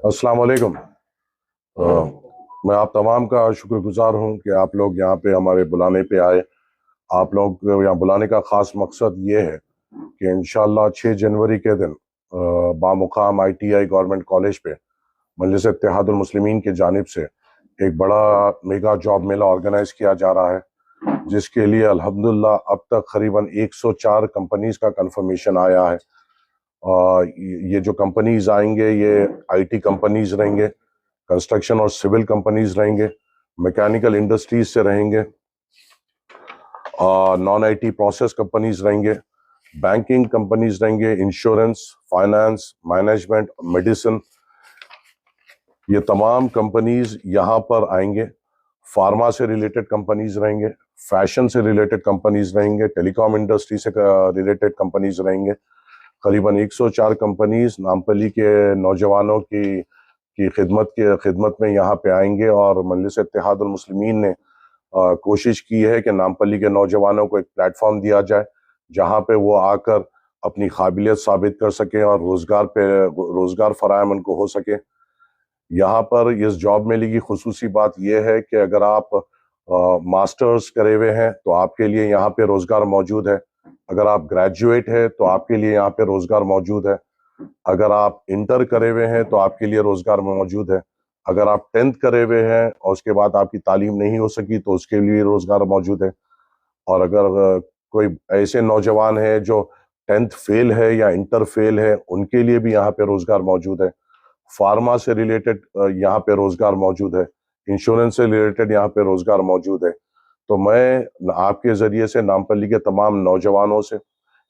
अस्सलाम वालेकुम। मैं आप तमाम का शुक्रगुजार हूँ कि आप लोग यहाँ पे हमारे बुलाने पे आए। आप लोग को यहाँ बुलाने का ख़ास मकसद ये है कि इंशाअल्लाह 6 जनवरी के दिन बामुकाम ITI गवर्नमेंट कॉलेज पे मजलिस इत्तेहादुल मुस्लिमीन की जानिब से एक बड़ा मेगा जॉब मेला ऑर्गेनाइज किया जा रहा है, जिसके लिए अल्हम्दुलिल्लाह अब तक करीबन 104 कंपनीज का कंफर्मेशन आया है। ये जो कंपनीज आएंगे ये IT कंपनीज रहेंगे, कंस्ट्रक्शन और सिविल कंपनीज रहेंगे, मैकेनिकल इंडस्ट्रीज से रहेंगे, नॉन IT प्रोसेस कंपनीज रहेंगे, बैंकिंग कंपनीज रहेंगे, इंश्योरेंस, फाइनेंस, मैनेजमेंट, मेडिसिन, ये तमाम कंपनीज यहाँ पर आएंगे। फार्मा से रिलेटेड कंपनीज रहेंगे, फैशन से रिलेटेड कंपनीज रहेंगे, टेलीकॉम इंडस्ट्री से रिलेटेड कंपनीज रहेंगे। करीबन 104 कंपनीज नामपल्ली के नौजवानों की खिदमत में यहाँ पे आएंगे और मजलिस इत्तेहादुल मुस्लिमीन ने कोशिश की है कि नामपल्ली के नौजवानों को एक प्लेटफॉर्म दिया जाए जहाँ पे वो आकर अपनी काबिलियत साबित कर सकें और रोज़गार फराहम उनको हो सके। यहाँ पर इस जॉब मेले की खुसूसी बात यह है कि अगर आप मास्टर्स करे हुए हैं तो आपके लिए यहाँ पे रोज़गार मौजूद है, अगर आप ग्रेजुएट हैं तो आपके लिए यहाँ पे रोज़गार मौजूद है, अगर आप इंटर करे हुए हैं तो आपके लिए रोज़गार मौजूद है, अगर आप 10th करे हुए हैं और उसके बाद आपकी तालीम नहीं हो सकी तो उसके लिए रोज़गार मौजूद है, और अगर कोई ऐसे नौजवान है जो 10th फेल है या इंटर फेल है उनके लिए भी यहाँ पे रोज़गार मौजूद है। फार्मा से रिलेटेड यहाँ पे रोज़गार मौजूद है, इंश्योरेंस से रिलेटेड यहाँ पे रोज़गार मौजूद है। तो मैं आपके ज़रिए से नामपल्ली के तमाम नौजवानों से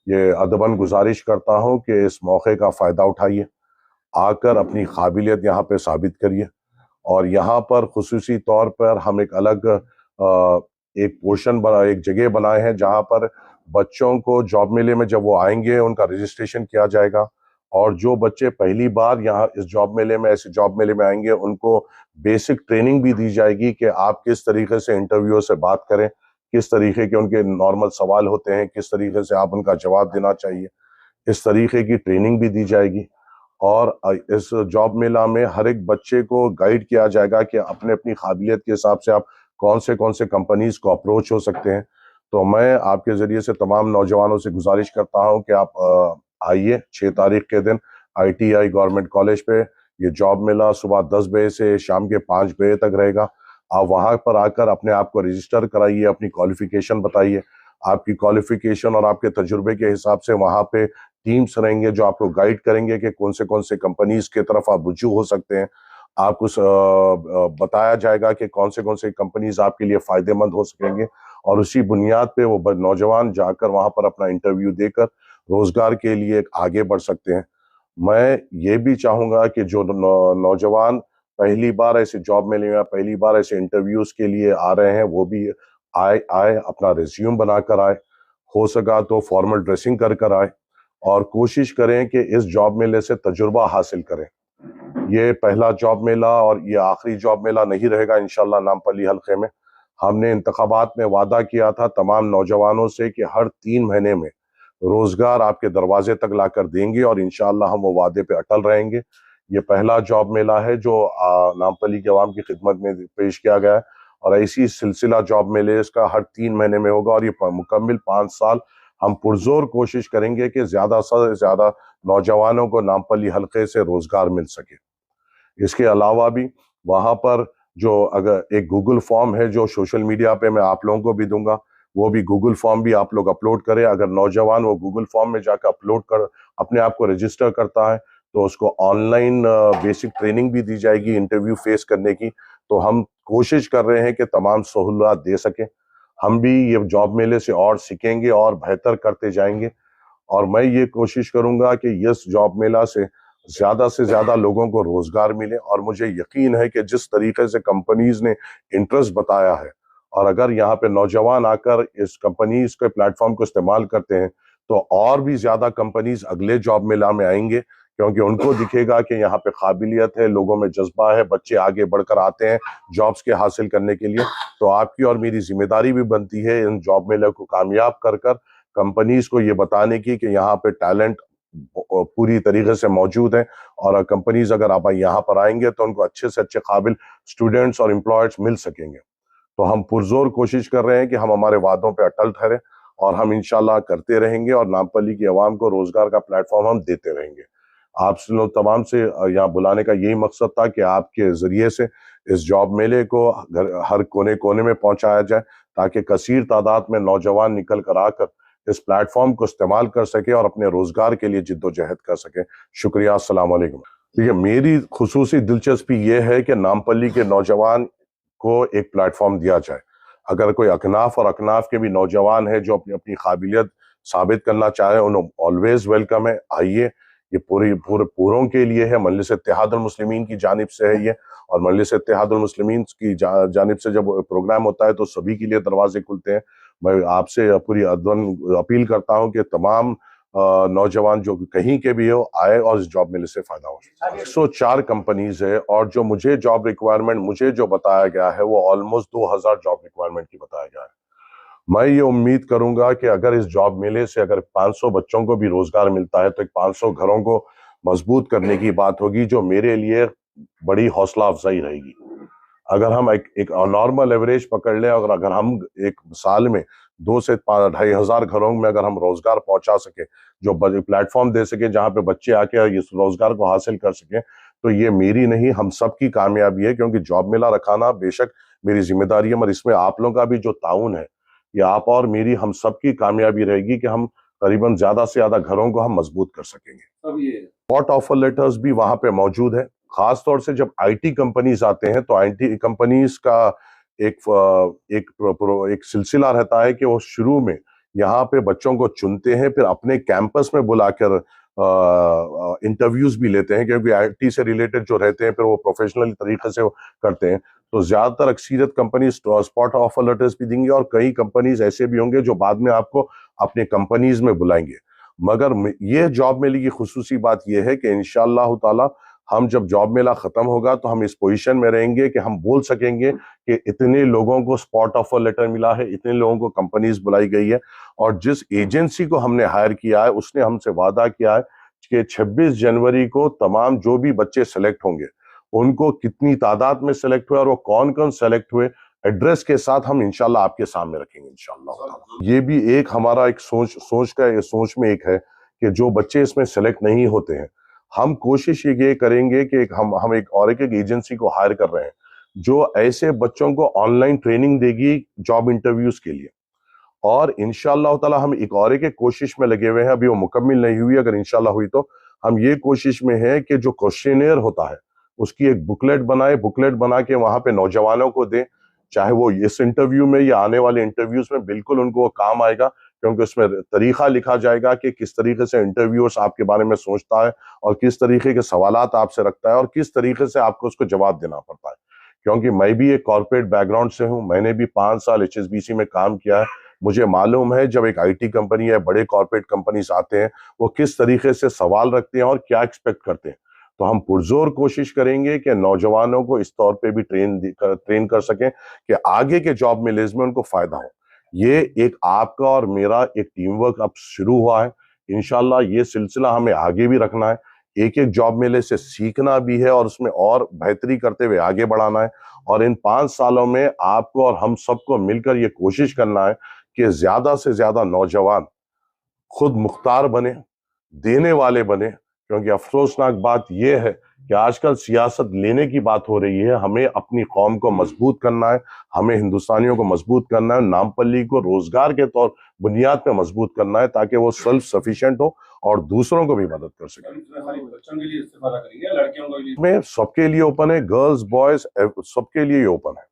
ये अदबन गुजारिश करता हूँ कि इस मौके का फ़ायदा उठाइए, आकर अपनी काबिलियत यहाँ पे साबित करिए। और यहाँ पर खुसूसी तौर पर हम एक अलग एक जगह बनाए हैं जहाँ पर बच्चों को जॉब मेले में जब वो आएंगे उनका रजिस्ट्रेशन किया जाएगा, और जो बच्चे पहली बार यहाँ इस जॉब मेले में ऐसे जॉब मेले में आएंगे उनको बेसिक ट्रेनिंग भी दी जाएगी कि आप किस तरीके से इंटरव्यू से बात करें, किस तरीके के उनके नॉर्मल सवाल होते हैं, किस तरीके से आप उनका जवाब देना चाहिए, इस तरीके की ट्रेनिंग भी दी जाएगी। और इस जॉब मेला में हर एक बच्चे को गाइड किया जाएगा कि अपने अपनी काबिलियत के हिसाब से आप कौन से कंपनीज को अप्रोच हो सकते हैं। तो मैं आपके ज़रिए से तमाम नौजवानों से गुजारिश करता हूं कि आप आइए 6 तारीख के दिन ITI गवर्नमेंट कॉलेज पे। ये जॉब मेला सुबह 10 बजे से शाम के 5 बजे तक रहेगा। आप वहां पर आकर अपने आप को रजिस्टर कराइए, अपनी क्वालिफिकेशन बताइए, आपकी क्वालिफिकेशन और आपके तजुर्बे के हिसाब से वहां पे टीम्स रहेंगे जो आपको गाइड करेंगे कि कौन से कंपनीज की तरफ आप रुजू हो सकते हैं। आपको बताया जाएगा कि कौन से कंपनीज आपके लिए फ़ायदेमंद हो सकेंगे, और उसी बुनियाद पे वो नौजवान जाकर वहां पर अपना इंटरव्यू देकर रोज़गार के लिए आगे बढ़ सकते हैं। मैं ये भी चाहूँगा कि जो नौजवान पहली बार ऐसे जॉब मेले में पहली बार ऐसे इंटरव्यूज़ के लिए आ रहे हैं वो भी आए अपना रिज्यूम बनाकर आए, हो सका तो फॉर्मल ड्रेसिंग कर आए, और कोशिश करें कि इस जॉब मेले से तजुर्बा हासिल करें। ये पहला जॉब मेला और ये आखिरी जॉब मेला नहीं रहेगा इंशाल्लाह नामपल्ली हल्के में। हमने इंतखाबात में वादा किया था तमाम नौजवानों से कि हर 3 महीने में रोज़गार आपके दरवाजे तक लाकर देंगे, और इंशाल्लाह हम वो वादे पे अटल रहेंगे। ये पहला जॉब मेला है जो नामपल्ली के अवाम की खिदमत में पेश किया गया है, और ऐसी सिलसिला जॉब मेले इसका हर 3 महीने में होगा, और ये मुकम्मल 5 साल हम पुरजोर कोशिश करेंगे कि ज़्यादा से ज़्यादा नौजवानों को नामपल्ली हल्के से रोज़गार मिल सके। इसके अलावा भी वहाँ पर जो अगर एक गूगल फॉर्म है जो सोशल मीडिया पे मैं आप लोगों को भी दूंगा, वो भी गूगल फॉर्म भी आप लोग अपलोड करें। अगर नौजवान वो गूगल फॉर्म में जाकर अपलोड कर अपने आप को रजिस्टर करता है तो उसको ऑनलाइन बेसिक ट्रेनिंग भी दी जाएगी इंटरव्यू फेस करने की। तो हम कोशिश कर रहे हैं कि तमाम सहूलत दे सकें। हम भी ये जॉब मेले से और सीखेंगे और बेहतर करते जाएंगे, और मैं ये कोशिश करूंगा कि इस जॉब मेला से ज़्यादा लोगों को रोज़गार मिले। और मुझे यकीन है कि जिस तरीके से कंपनीज ने इंटरेस्ट बताया है, और अगर यहाँ पे नौजवान आकर इस कंपनीज के प्लेटफॉर्म को इस्तेमाल करते हैं तो और भी ज़्यादा कंपनीज अगले जॉब मेला में आएंगे, क्योंकि उनको दिखेगा कि यहाँ पे काबिलियत है, लोगों में जज्बा है, बच्चे आगे बढ़कर आते हैं जॉब्स के हासिल करने के लिए। तो आपकी और मेरी जिम्मेदारी भी बनती है इन जॉब मेले को कामयाब कर कंपनीज को ये बताने की कि यहाँ पे टैलेंट पूरी तरीके से मौजूद हैं, और कंपनीज अगर आप यहाँ पर आएंगे तो उनको अच्छे से अच्छे काबिल स्टूडेंट्स और एम्प्लॉयर्स मिल सकेंगे। तो हम पुरजोर कोशिश कर रहे हैं कि हम हमारे वादों पे अटल ठहरे, और हम इंशाल्लाह करते रहेंगे, और नामपल्ली की आवाम को रोजगार का प्लेटफॉर्म हम देते रहेंगे। आप लोग तमाम से यहाँ बुलाने का यही मकसद था कि आपके जरिए से इस जॉब मेले को हर कोने कोने में पहुंचाया जाए, ताकि कसीर तादाद में नौजवान निकल कर आकर इस प्लेटफॉर्म को इस्तेमाल कर सके और अपने रोजगार के लिए जिद्दोजहद कर सके। शुक्रिया, अस्सलाम वालेकुम। देखिए, मेरी खुसूसी दिलचस्पी ये है कि नामपल्ली के नौजवान को एक प्लेटफॉर्म दिया जाए। अगर कोई अकनाफ और अकनाफ के भी नौजवान है जो अपनी अपनी काबिलियत साबित करना चाहे, उन्हें ऑलवेज वेलकम है, आइए। ये पूरों के लिए है, मजलिस इत्तेहादुल मुस्लिमीन की जानिब से है ये, और मजलिस इत्तेहादुल मुस्लिमीन की जानिब से जब प्रोग्राम होता है तो सभी के लिए दरवाजे खुलते हैं। मैं आपसे पूरी अपील करता हूं कि तमाम नौजवान जो कहीं के भी हो आए और इस जॉब मेले से फायदा हो। 104 कंपनीज है, और जो मुझे जॉब रिक्वायरमेंट मुझे जो बताया गया है वो ऑलमोस्ट 2000 जॉब रिक्वायरमेंट की बताया गया है। मैं ये उम्मीद करूंगा कि अगर इस जॉब मेले से अगर 500 बच्चों को भी रोजगार मिलता है तो 500 घरों को मजबूत करने की बात होगी, जो मेरे लिए बड़ी हौसला अफजाई रहेगी। अगर हम एक नॉर्मल एवरेज पकड़ लें, अगर हम एक साल में 2 से 2,500 घरों में अगर हम रोजगार पहुंचा सके, जो प्लेटफॉर्म दे सके जहां पे बच्चे आके इस रोजगार को हासिल कर सके, तो ये मेरी नहीं हम सबकी कामयाबी है। क्योंकि जॉब मेला रखाना बेशक मेरी जिम्मेदारी है, मगर इसमें आप लोगों का भी जो ताउन है, ये आप और मेरी हम सबकी कामयाबी रहेगी कि हम करीबन ज्यादा से ज्यादा घरों को हम मजबूत कर सकेंगे। स्पॉट ऑफर लेटर्स भी वहां पे मौजूद है। खास तौर से जब आईटी कंपनीज आते हैं तो आईटी कंपनीज का एक सिलसिला रहता है कि वो शुरू में यहाँ पे बच्चों को चुनते हैं, फिर अपने कैंपस में बुलाकर इंटरव्यूज भी लेते हैं, क्योंकि आईटी से रिलेटेड जो रहते हैं फिर वो प्रोफेशनल तरीके से करते हैं। तो ज्यादातर अक्सरियत कंपनी स्पॉट ऑफर लेटर्स भी देंगी, और कई कंपनीज ऐसे भी होंगे जो बाद में आपको अपने कंपनीज में बुलाएंगे। मगर ये जॉब मेले की खुसूसी बात यह है कि इंशाअल्लाह ताला हम जब जॉब मेला खत्म होगा तो हम इस पोजीशन में रहेंगे कि हम बोल सकेंगे कि इतने लोगों को स्पॉट ऑफर लेटर मिला है, इतने लोगों को कंपनीज बुलाई गई है, और जिस एजेंसी को हमने हायर किया है उसने हमसे वादा किया है कि 26 जनवरी को तमाम जो भी बच्चे सेलेक्ट होंगे उनको कितनी तादाद में सेलेक्ट हुए और वो कौन कौन सेलेक्ट हुए, एड्रेस के साथ हम इंशाल्लाह आपके सामने रखेंगे इंशाल्लाह। ये भी एक हमारा एक सोच में एक है कि जो बच्चे इसमें सेलेक्ट नहीं होते हैं, हम कोशिश ये करेंगे कि हम एक एजेंसी को हायर कर रहे हैं जो ऐसे बच्चों को ऑनलाइन ट्रेनिंग देगी जॉब इंटरव्यूज के लिए। और इंशाअल्लाह ताला हम एक कोशिश में लगे हुए हैं, अभी वो मुकम्मिल नहीं हुई, अगर इंशाअल्लाह हुई तो हम ये कोशिश में है कि जो क्वेश्चनेयर होता है उसकी एक बुकलेट बना के वहां पे नौजवानों को दें, चाहे वो इस इंटरव्यू में या आने वाले इंटरव्यूज में, बिल्कुल उनको वो काम आएगा। क्योंकि उसमें तरीका लिखा जाएगा कि किस तरीके से इंटरव्यूअर्स आपके बारे में सोचता है और किस तरीके के सवालात आपसे रखता है और किस तरीके से आपको उसको जवाब देना पड़ता है। क्योंकि मैं भी एक कॉर्पोरेट बैकग्राउंड से हूं, मैंने भी 5 साल HSBC में काम किया है। मुझे मालूम है जब एक IT कंपनी या बड़े कॉर्पोरेट कंपनीज आते हैं वो किस तरीके से सवाल रखते हैं और क्या एक्सपेक्ट करते हैं। तो हम पुरजोर कोशिश करेंगे कि नौजवानों को इस तौर पे भी ट्रेन कर सकें कि आगे के जॉब मेलेज में उनको फायदा हो। ये एक आपका और मेरा एक टीम वर्क अब शुरू हुआ है, इंशाल्लाह ये सिलसिला हमें आगे भी रखना है। एक जॉब मेले से सीखना भी है और उसमें और बेहतरी करते हुए आगे बढ़ाना है। और इन 5 सालों में आपको और हम सबको मिलकर ये कोशिश करना है कि ज्यादा से ज्यादा नौजवान खुद मुख्तार बने, देने वाले बने। क्योंकि अफसोसनाक बात यह है कि आजकल सियासत लेने की बात हो रही है। हमें अपनी कौम को मजबूत करना है, हमें हिंदुस्तानियों को मजबूत करना है, नामपल्ली को रोजगार के तौर बुनियाद पे मजबूत करना है ताकि वो सेल्फ सफिशिएंट हो और दूसरों को भी मदद कर सके। बच्चों के लिए इस्तेमाल करेंगे, लड़कियों को भी सबके लिए ओपन है, गर्ल्स बॉयज सबके लिए ओपन है।